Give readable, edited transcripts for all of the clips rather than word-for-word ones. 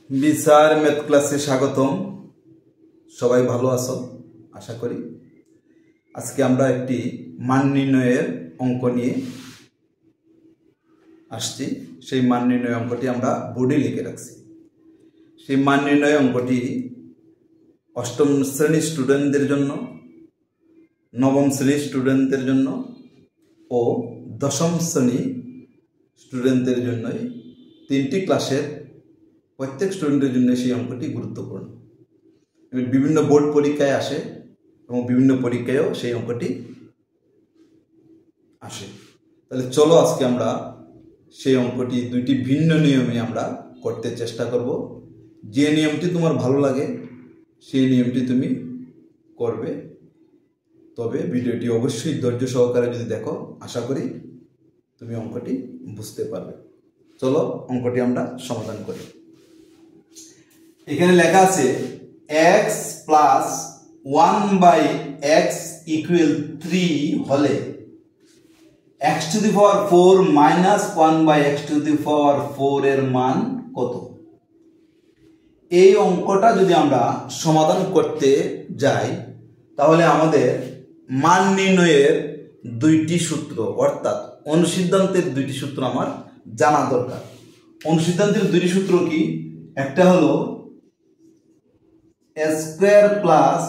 বিচার ম্যাথ ক্লাসে স্বাগতম। সবাই ভালো আছো আশা করি। আজকে আমরা একটি মান নির্ণয়ের অঙ্ক নিয়ে আসছি। সেই মান নির্ণয় অঙ্কটি আমরা বোর্ডে লিখে রাখছি। সেই মান নির্ণয় অঙ্কটি অষ্টম শ্রেণীর স্টুডেন্টদের জন্য, নবম শ্রেণীর স্টুডেন্টদের জন্য ও দশম শ্রেণী স্টুডেন্টদের জন্যই, তিনটি ক্লাসের প্রত্যেক স্টুডেন্টের জন্য সেই অঙ্কটি গুরুত্বপূর্ণ। বিভিন্ন বোর্ড পরীক্ষায় আসে এবং বিভিন্ন পরীক্ষায়ও সেই অঙ্কটি আসে। তাহলে চলো আজকে আমরা সেই অঙ্কটি দুইটি ভিন্ন নিয়মে আমরা করতে চেষ্টা করব। যে নিয়মটি তোমার ভালো লাগে সেই নিয়মটি তুমি করবে। তবে ভিডিওটি অবশ্যই ধৈর্য সহকারে যদি দেখো, আশা করি তুমি অঙ্কটি বুঝতে পারবে। চলো অঙ্কটি আমরা সমাধান করি। এখানে লেখা আছে x প্লাস 1/x ইকুয়াল 3 হলে x to the power 4 minus 1/x to the power 4 এর মান কত? এই অঙ্কটা যদি আমরা সমাধান করতে যাই তাহলে আমাদের মান নির্ণয়ের দুইটি সূত্র অর্থাৎ অনুসিদ্ধান্তের দুইটি সূত্র আমার জানা দরকার। অনুসিদ্ধান্তের দুইটি সূত্র কি? একটা হলো a square plus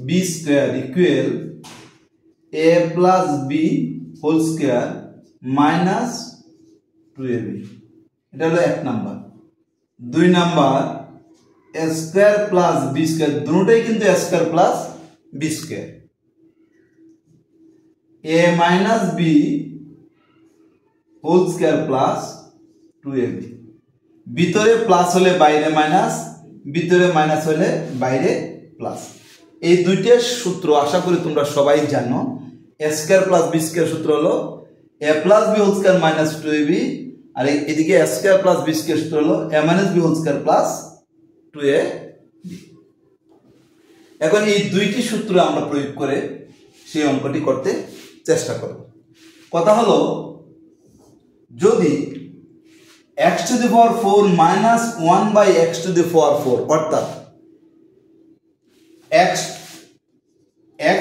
b square equal a plus b whole square minus 2ab। এটা হলো এক নাম্বার। দুই number a square plus b square, দুটোই কিন্তু a square plus b square, a minus b whole square plus 2ab। ভিতরে plus হলে বাইরে minus, ভিতরে মাইনাস হলে বাইরে প্লাস। এই দুইটা সূত্র আশা করি তোমরা সবাই জানো। a square plus b square সূত্র হলো a plus b whole square minus 2ab, আর এদিকে a square plus b square সূত্র হলো a minus b whole square plus 2ab। এখন এই দুইটি সূত্র আমরা প্রয়োগ করে সেই অঙ্কটি করতে চেষ্টা করব। কথা হলো, যদি x to the power 4 minus 1/x to the power 4 অর্থাৎ x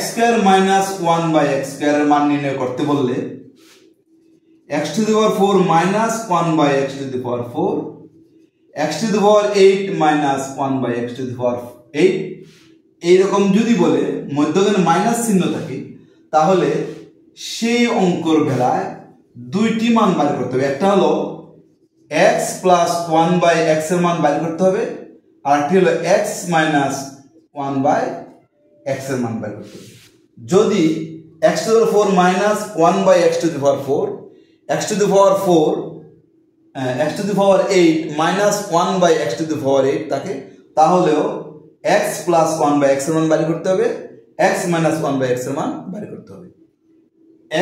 square minus 1/x square এর মান নির্ণয় করতে বললে x to the power 4 minus 1/x to the power 4, x to the power 8 minus 1/x to the power 8 এইরকম যদি বলে মধ্যখানে মাইনাস চিহ্ন থাকে, তাহলে সেই অঙ্কর বেলায় দুইটি মান বের করতে হবে। একটা হলো x প্লাস 1/x এর মান বের করতে হবে, আর একটি হলো x মাইনাস 1/x এর মান বের করতে হবে। যদি x to the power 4 minus 1/x to the power 4, x to the power 4 x to the power 8 minus 1/x to the power 8 থাকে, তাহলেও x প্লাস 1/x এর মান বের করতে হবে, x মাইনাস 1/x এর মান বের করতে হবে।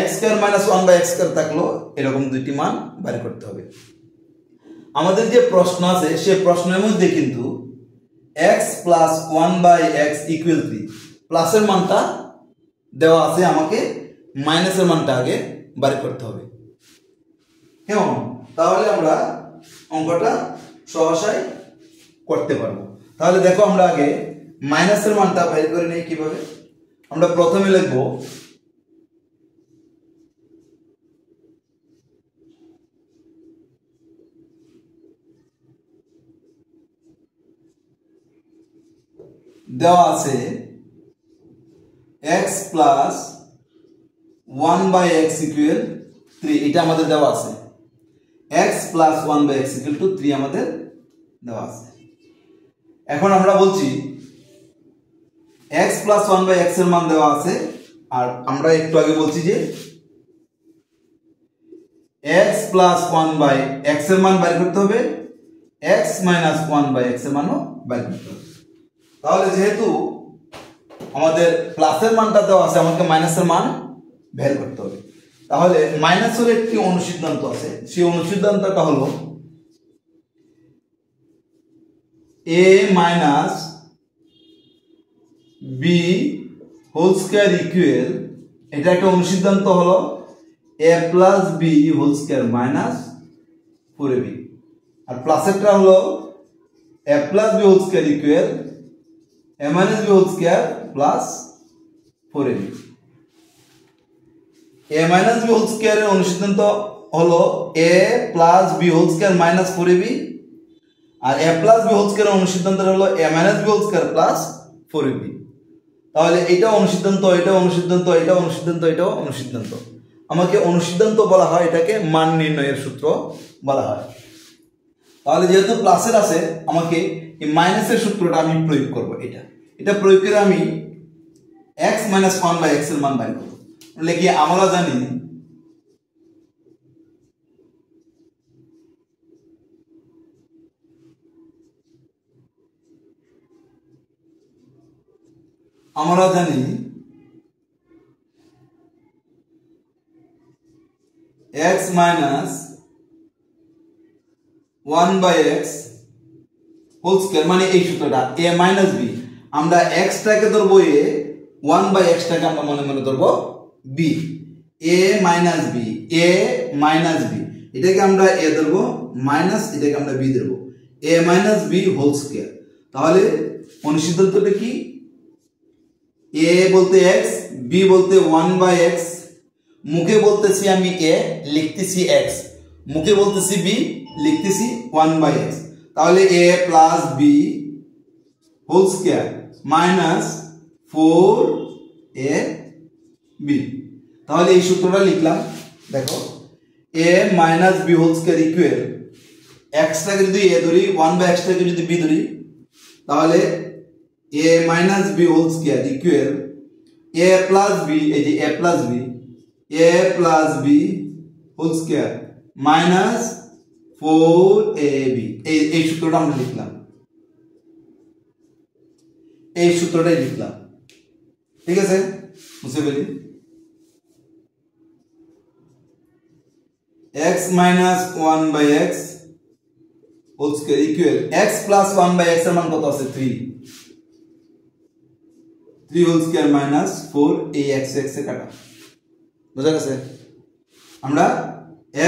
x square minus 1/x square থাকলো এরকম দুইটি মান বের করতে হবে। আমাদের যে প্রশ্ন আছে সেই প্রশ্নের মধ্যে কিন্তু x প্লাস 1/x ইকুয়াল 3 প্লাসের মানটা দেওয়া আছে, আমাকে মাইনাসের মানটা আগে বের করতে হবে। কেমন? তাহলে আমরা অঙ্কটা সহজেই করতে পারবো। তাহলে দেখো আমরা আগে মাইনাসের মানটা বের করে নেই কিভাবে। আমরা প্রথমে লিখব দেওয়া আছে x প্লাস 1/x ইকুয়াল 3, এটা আমাদের দেওয়া আছে। x plus 1/x equal to 3 আমাদের দেওয়া আছে। এখন আমরা বলছি x প্লাস 1/x এর মান দেওয়া আছে, আর আমরা একটু আগে বলছি যে x প্লাস 1/x এর মান বের করতে হবে, x মাইনাস 1/x এর মানও বের করতে হবে। তাহলে যেহেতু আমাদের প্লাসের মানটা দেওয়া আছে, আমাকে মাইনাসের মান বের করতে হবে। তাহলে মাইনাসের একটি অনুসিদ্ধান্ত আছে, সেই অনুসিদ্ধান্তটা হলো a minus b whole square equal, এটা একটা অনুসিদ্ধান্ত হলো a plus b whole square minus 4ab, আর প্লাসেরটা হলো a plus b whole square equal a minus b whole square plus 4ab a minus b whole square এর অনুসিদ্ধান্ত হলো a plus b whole square minus 4ab R a plus b whole square এর অনুসিদ্ধান্ত হলো a minus b whole square plus 4ab তাহলে এটা অনুসিদ্ধান্ত এটা অনুসিদ্ধান্ত এটা অনুসিদ্ধান্ত এটাও অনুসিদ্ধান্ত আমাকে অনুসিদ্ধান্ত বলা হয় এটাকে মান নির্ণয়ের সূত্র বলা হয় তাহলে যেহেতু প্লাসের আছে আমাকে এই মাইনাসের সূত্রটা আমি প্রয়োগ করব এটা প্রয়োগ করে আমি x - 1/x এর মান বের করব লিখি আমরা জানি x minus 1/x whole square মানে এই সূত্রটা a minus b আমরা x টাকে ধরবো a 1/x টাকে আমরা মনে মনে ধরবো b a minus b এটাকে আমরা a ধরবো মাইনাস এটাকে আমরা b ধরবো a minus b whole square তাহলে অনুসিদ্ধান্তটা কি a বলতে x b বলতে 1/x মুখে বলতেছি আমি a লিখতেছি x মুখে বলতেছি b লিখতেছি 1/x তাহলে a plus b whole square minus 4ab তাহলে এই সূত্রটা লিখলাম দেখো a minus b whole square equal x টাকে যদি a ধরি 1/x টাকে যদি b ধরি তাহলে a minus b whole square equal a plus b এই যে a plus b whole square minus 4ab এই সূত্রটা আমরা লিখলাম এই সূত্রটাই লিখলাম ঠিক আছে মুছে ফেলি x minus 1/x whole square equal x plus 1/x এর মান কত আছে 3 হোল স্কয়ার মাইনাস 4 এই x এ কাটা বুঝা গেছে আমরা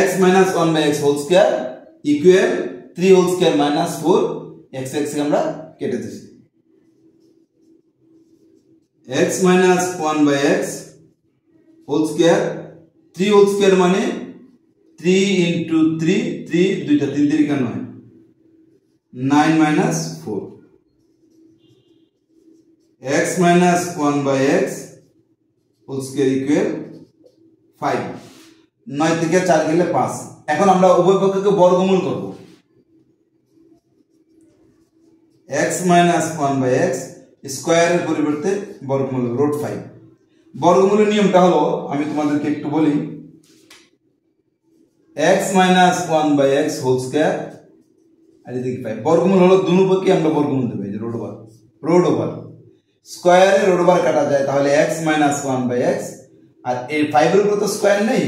x minus 1/x whole square equal 3 whole square minus 4 x কে আমরা কেটে দিছি x minus 1/x whole square 3 whole square মানে 3 into 3 দুইটা 3 3 9 9 minus 4 x minus 1/x whole square equal 5 9 থেকে 4 গেলে 5 এখন আমরা উভয় পক্ষকে বর্গমূল করব x minus 1/x স্কয়ারের পরিবর্তে বর্গমূল √5 বর্গমূলের নিয়মটা হলো আমি তোমাদেরকে একটু বলি x minus 1/x whole square আর এদিকে 5 বর্গমূল হলো দুনো পক্ষে আমরা বর্গমূল দেব এই যে রোড ওভার স্কয়ারে রোড ওভার কাটা যায় তাহলে x minus 1/x আর এই 5 এর উপর তো স্কয়ার নেই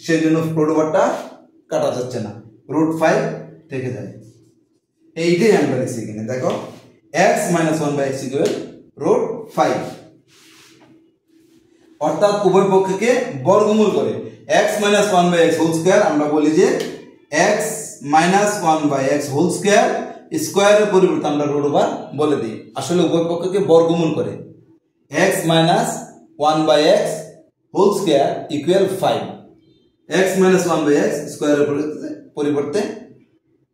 সেজন্য রোড ওভারটা কাটা যাচ্ছে না √5 থেকে যায় এইটাই আমরা লিখছি এখানে দেখো x minus 1/x ইকুয়াল √5 অর্থাৎ উভয় পক্ষকে বর্গমূল করে x minus 1/x whole square আমরা বলি যে x minus 1/x whole square স্কয়ারের পরিবর্তে আমরা রুট ওভার বলে দিই আসলে উভয় পক্ষকে বর্গমূল করে x minus 1/x whole square equal 5 x minus 1/x স্কয়ারের পরিবর্তে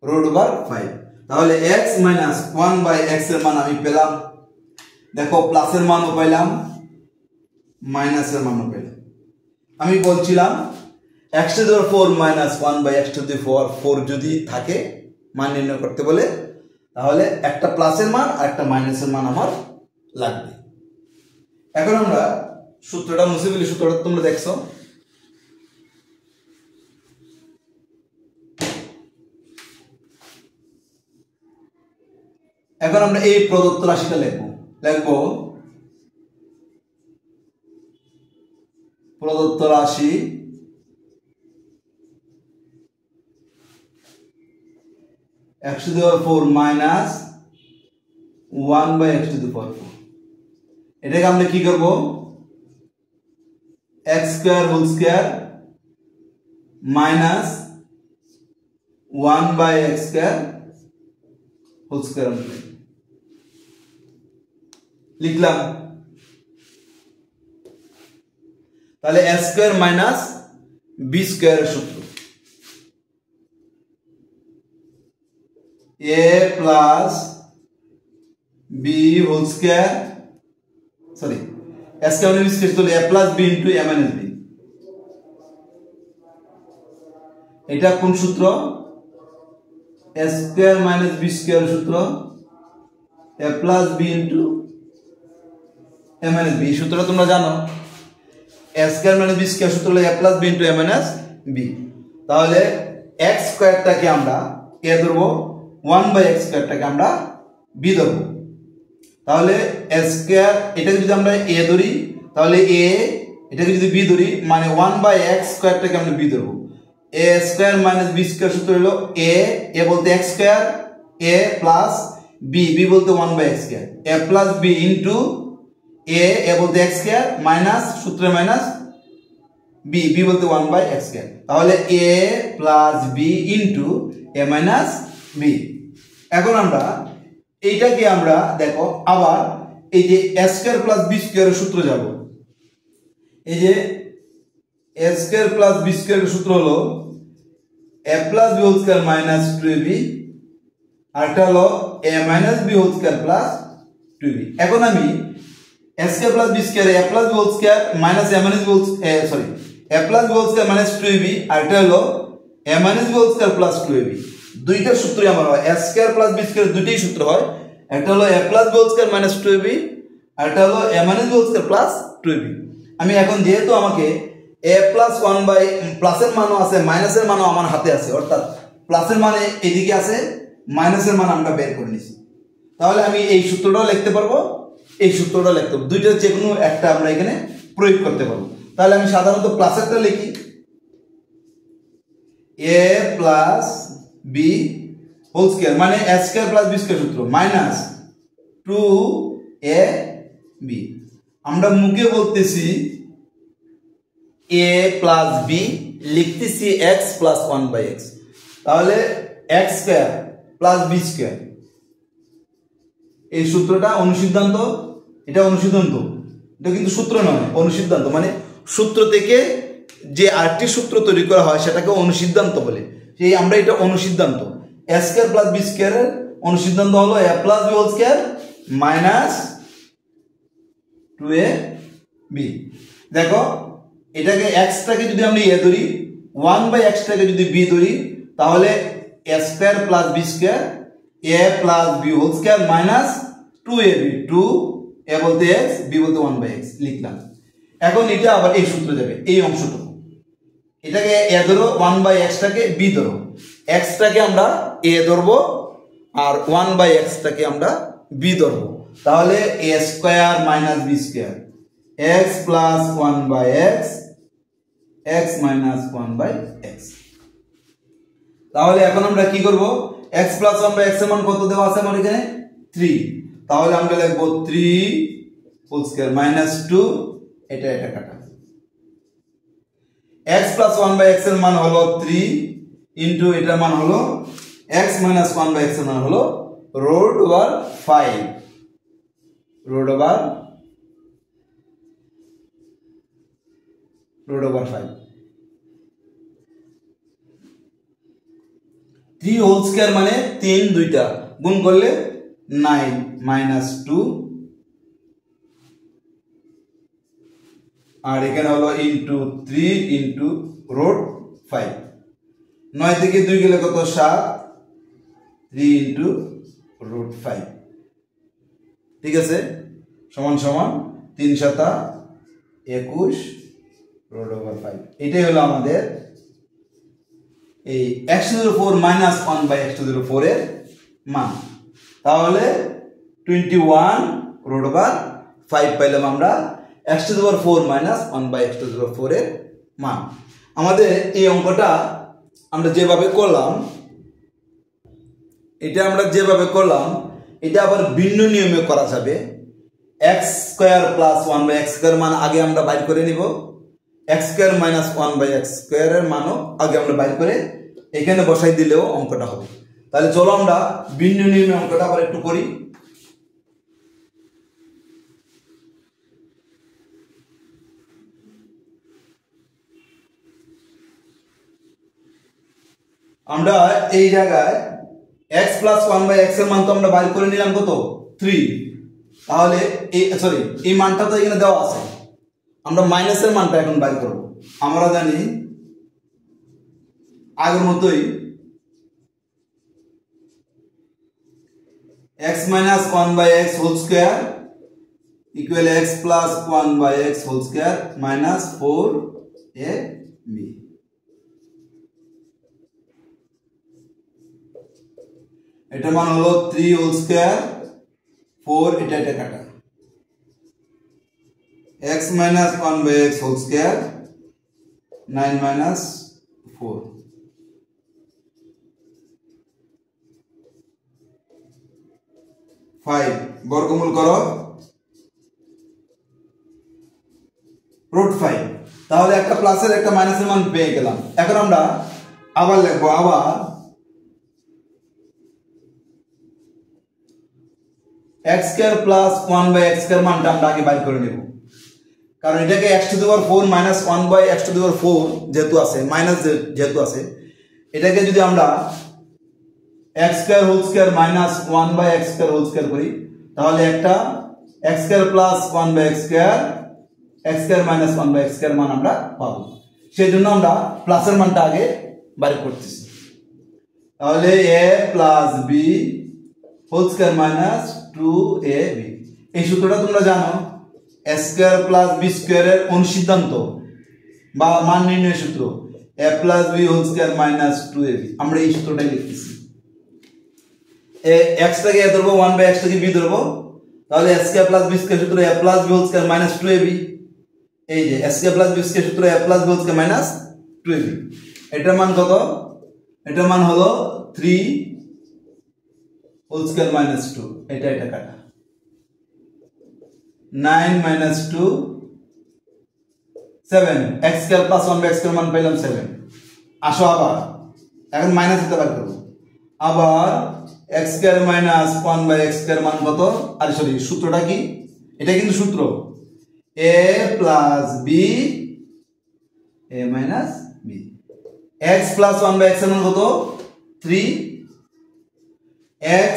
রুট ওভার 5 তাহলে x minus 1/x এর মান আমি পেলাম দেখো প্লাসের মানও পাইলাম মাইনাসের মানও পেলাম আমি বলছিলাম x to the power 4 minus 1/x to the power 4 যদি থাকে মান নির্ণয় করতে বলে তাহলে একটা প্লাসের মান আর একটা মাইনাসের মান আমার লাগবে এখন আমরা সূত্রটা মুছে ফেলি সূত্রটা তোমরা দেখছো এখন আমরা এই প্রদত্ত রাশিটা লিখব প্রদত্ত রাশি x to the power 4 minus 1/x to the power 4 এটাকে আমরা কি করব x square whole square minus 1/x square whole square লিখলাম। তাহলে a স্কয়ার মাইনাস b স্কয়ারের সূত্র a plus b whole square, sorry a square minus b square তাহলে a plus b into a minus b। এটা কোন সূত্র? a square minus b square সূত্র a plus b into a minus b। সূত্রটা তোমরা জানো, a square minus b square সূত্র হলো a plus b into a minus b। তাহলে x স্কয়ারটাকে আমরা a ধরবো, 1/x স্কয়ারটাকে আমরা b ধরবো। তাহলে a স্কয়ার এটাকে যদি আমরা a ধরি তাহলে a, এটাকে যদি b ধরি মানে 1/x স্কয়ারটাকে আমরা b ধরবো। a square minus b square সূত্র হলো a বলতে x square, a plus b বলতে 1/x square, a plus b into a বলতে x স্কয়ার মাইনাস সূত্রে মাইনাস b বলতে 1/x স্কয়ার। তাহলে a plus b into a minus b। এখন আমরা এইটাকে আমরা দেখো আবার এই যে a স্কয়ার প্লাস b স্কয়ারের সূত্র যাব। এই যে a স্কয়ার প্লাস b স্কয়ারের সূত্র হলো a plus b whole square minus 2ab, আর এটা হলো a minus b whole square plus 2b। এখন আমি a square plus b square a plus b whole square minus a minus b whole sorry a plus b whole square minus 2ab, আর এটা হলো a minus b whole square plus 2ab। দুইটা সূত্রই আমার হয়, a square plus b square দুইটাই সূত্র হয়। একটা হলো a plus b whole square minus 2ab, আর এটা হলো a minus b whole square plus 2ab। আমি এখন যেহেতু আমাকে a প্লাস 1 বাই প্লাসের মানও আছে মাইনাসের মানও আমার হাতে আছে, অর্থাৎ প্লাসের মানে এদিকে আছে, মাইনাসের মান আমরা বের করে নিছি। তাহলে আমি এই সূত্রটাও লিখতে পারবো, এই সূত্রটা লিখতে পারবো, দুইটার যে কোনো একটা আমরা এখানে প্রয়োগ করতে পারবো। তাহলে আমি সাধারণত প্লাসেরটা লিখি, a plus b whole square মানে a square plus b square সূত্র মাইনাস 2ab। আমরা মুখে বলতেছি a প্লাস b, লিখতেছি x প্লাস 1/x। তাহলে x square plus b square, এই সূত্রটা অনুসিদ্ধান্ত, এটা অনুসিদ্ধান্ত, এটা কিন্তু সূত্র নয়, অনুসিদ্ধান্ত মানে সূত্র থেকে যে আরেকটি সূত্র তৈরি করা হয় সেটাকে অনুসিদ্ধান্ত বলে। সেই আমরা এটা অনুসিদ্ধান্ত, a স্কয়ার প্লাস b স্কয়ারের অনুসিদ্ধান্ত হলো a plus b whole square minus 2ab। দেখো এটাকে x টাকে যদি আমরা a ধরি, 1/x টাকে যদি b ধরি, তাহলে a square plus b square a plus b whole square minus 2ab, 2a বলতে x, b বলতে 1/x লিখলাম। এখন এটা আবার এই সূত্র যাবে, এই অংশটুকু এটাকে a ধরো, 1/x টাকে b ধরো, x টাকে আমরা a ধরবো আর 1/x টাকে আমরা b ধরবো। তাহলে a square minus b square x plus 1/x, x minus 1/x। তাহলে এখন আমরা কি করব, x প্লাস 1/x এর মান কত দেওয়া আছে আমার এখানে 3। তাহলে আমরা লিখব 3 হোল স্কয়ার মাইনাস 2, এটা কাটা। x প্লাস 1/x এর মান হলো 3 ইনটু এটার মান হলো x মাইনাস 1/x এর মান হলো root over 5, root over 5। 3 whole square মানে 3 দুইটা গুণ করলে 9 মাইনাস 2, আর এখানে হলো ইনটু 3 ইনটু রুট 5। 9 থেকে 2 গেলে কত 7, 3 ইনটু রুট 5। ঠিক আছে, সমান সমান 3 7 21 রুট ওভার 5। এটাই হলো আমাদের এই x⁴ মাইনাস 1/x⁴ এর মান। তাহলে 21 রুট ওভার 5 পাইলাম আমরা x⁴ মাইনাস 1/x⁴ এর মান। আমাদের এই অঙ্কটা আমরা যেভাবে করলাম, এটা আমরা যেভাবে করলাম এটা আবার ভিন্ন নিয়মে করা যাবে। x স্কয়ার প্লাস 1/x² মান আগে আমরা বাইর করে নিব, x স্কয়ার মাইনাস 1/x² এর মানও আগে আমরা বাইর করে এখানে বসাই দিলেও অঙ্কটা হবে। তাহলে চলো আমরা ভিন্ন নিয়মে অঙ্কটা আবার একটু করি। আমরা এই জায়গায় x প্লাস 1/x এর মান তো আমরা বাইর করে নিলাম কত 3। তাহলে এই মানটা তো এখানে দেওয়া আছে, আমরা মাইনাসের মানটা এখন বাইর করব। আমরা জানি আগের মতোই x minus 1/x whole square equal x plus 1/x whole square minus 4ab। এটা মান হলো 3 whole square 4, এটা কাটা x minus 1/x whole square 9 minus 4 5 বর্গমূল করো √5। তাহলে একটা প্লাসের একটা মাইনাসের মান পেয়ে গেলাম। এখন আমরা আবার লিখবো, আবার x square plus 1/x square মানটা আমরা আগে বাইর করে নেব, কারণ এটাকে x to the power 4 minus 1/x to the power 4 যেহেতু আছে, মাইনাস যেহেতু আছে, এটাকে যদি আমরা x square whole square minus 1/x square whole square করি, তাহলে একটা x square plus 1/x square x square minus 1/x square মান আমরা পাবো। সেই জন্য আমরা প্লাসের মানটা আগে বাইর করতেছি। তাহলে a plus b whole square minus 2ab। এই সূত্রটা তোমরা জানো, a স্কয়ার প্লাস b স্কয়ারের অনুসিদ্ধান্ত বা মান নির্ণয়ের সূত্র a plus b whole square minus 2ab। আমরা এই সূত্রটাই লিখতেছি। x টাকে a ধরবো, 1/x টাকে b ধরবো, তাহলে a square plus b square সূত্র a plus b whole square minus 2ab। এই যে a square plus b square সূত্র a plus b whole square minus 2ab। এটার মান কত? এটার মান হলো 3 হোল স্কয়ার মাইনাস 2, এটা কাটা 9 minus 2 7। x square plus 1/x square মান পেলাম 7। আসো আবার এখন মাইনাস দিতে পারি করব। আবার x square minus 1/x square মান কত? আরে সরি, সূত্রটা কি? এটা কিন্তু সূত্র a plus b a minus b। x plus 1/x এর মান কত? 3। x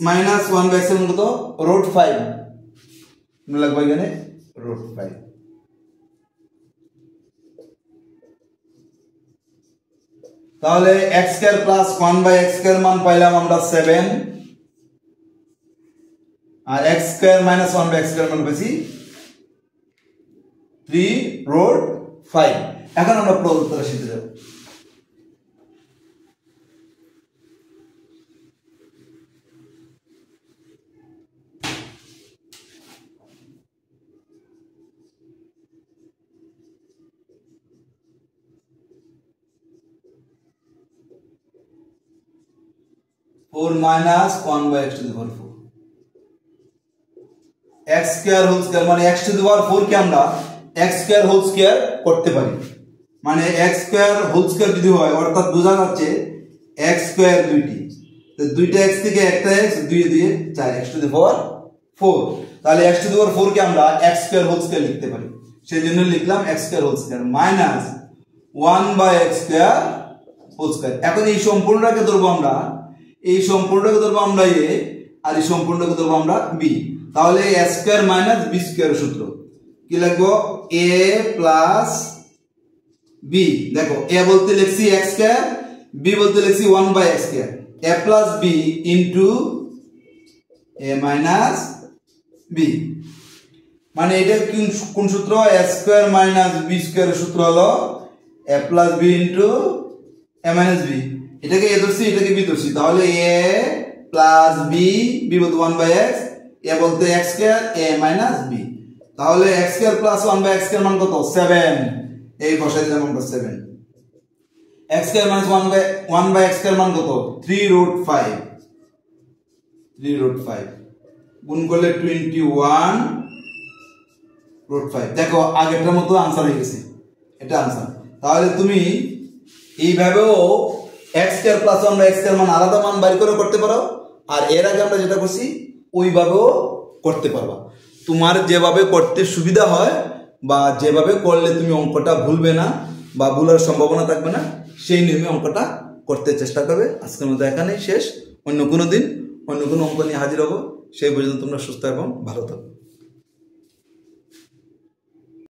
মাইনাস 1/x এর মান কত? √5। মনে লাগবে এখানে √5। তাহলে x square plus 1/x square মান পাইলাম আমরা 7, আর x square minus 1/x square মান পেয়েছি 3√5। এখন আমরা প্রদত্ত রাশিতে যাব। Four minus 1/x to the power 4 x square whole square মানে x টু দি পাওয়ার 4 কে আমরা x স্কয়ার হোল স্কয়ার করতে পারি। মানে x স্কয়ার হোল স্কয়ার যদি হয়, অর্থাৎ বোঝা যাচ্ছে x স্কয়ার দুইটি, তো দুইটা x থেকে একটা x, দুই দিয়ে 4 x টু দি পাওয়ার 4। তাহলে x টু দি পাওয়ার 4 কে আমরা x স্কয়ার হোল স্কয়ার লিখতে পারি। সেজন্য লিখলাম x square whole square minus 1/x square whole square. এখন এই সম্পূর্ণটাকে ধরবো আমরা, এই সম্পূর্ণটাকে ধরবো আমরা a, আর এই সম্পূর্ণটাকে ধরবো আমরা b। তাহলে a square minus b square সূত্র কি লিখবো? a plus b। দেখো a বলতে লিখছি x স্কয়ার, b বলতে লিখছি 1/x square. a plus b into a minus b। মানে এটা কোন সূত্র? a square minus b square সূত্র হলো a plus b into a minus b। এটাকে a ধরছি, এটাকে b ধরছি, তাহলে a প্লাস b, b বলতে 1/x, a বলতে x square, a minus b। তাহলে x square plus 1/x square মান কত? 7। এই বসাই দিলাম আমরা 7। x square minus 1/x square মান কত? 3√5। 3√5 গুণ করলে 21√5। দেখো আগেরটার মতো आंसर হয়ে গেছে, এটা आंसर। তাহলে তুমি এইভাবেও x square plus 1 by x square মান আলাদা মান বাইর করে করতে পারো, আর এর আগে আমরা যেটা করছি ওইভাবেও করতে পারবা। তোমার যেভাবে করতে সুবিধা হয় বা যেভাবে করলে তুমি অঙ্কটা ভুলবে না বা ভুলার সম্ভাবনা থাকবে না, সেই নিয়মে অঙ্কটা করতে চেষ্টা করবে। আজকের মতো এখানেই শেষ। অন্য কোনো দিন অন্য কোনো অঙ্ক নিয়ে হাজির হবো। সেই পর্যন্ত তোমরা সুস্থ এবং ভালো থাকো।